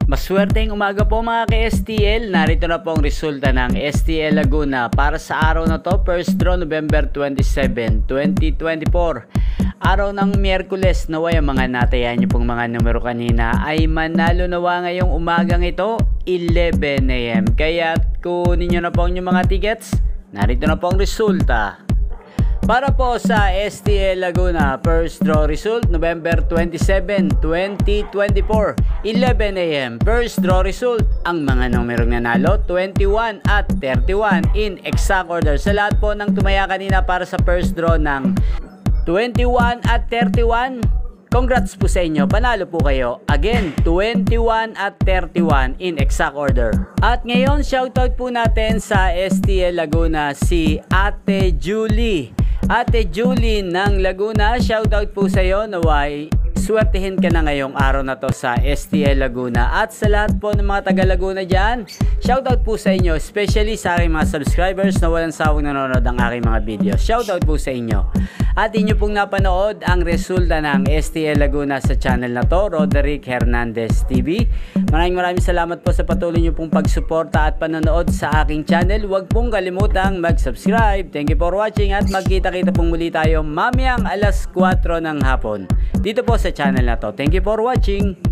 Maswerteng umaga po mga ka-STL. Narito na po ang resulta ng STL Laguna para sa araw na to, first draw November 27, 2024. Araw ng Miyerkules. Naway ang mga natayan nyo pong mga numero kanina ay manalo nawa ngayong umagang ito 11 AM. Kaya kunin nyo na po ang inyong mga tickets. Narito na po ang resulta. Para po sa STL Laguna, first draw result, November 27, 2024, 11 AM. First draw result, ang mga numerong nanalo, 21 at 31 in exact order. Sa lahat po ng tumaya kanina para sa first draw ng 21 at 31, congrats po sa inyo, panalo po kayo. Again, 21 at 31 in exact order. At ngayon, shoutout po natin sa STL Laguna si Ate Julie. Ate Julie ng Laguna, shoutout po sa iyo. Naway, swertihin ka na ngayong araw na to sa STL Laguna. At sa lahat po ng mga taga Laguna dyan, shoutout po sa inyo, especially sa aking mga subscribers na walang sawang nanonood ang aking mga video. Shoutout po sa inyo. At inyo pong napanood ang resulta ng STL Laguna sa channel na to, Roderick Hernandez TV. Maraming salamat po sa patuloy nyo pong pagsuporta at panonood sa aking channel. Huwag pong kalimutang mag-subscribe. Thank you for watching at magkita-kita pong muli tayo mamayang alas 4 ng hapon dito po sa channel na to. Thank you for watching.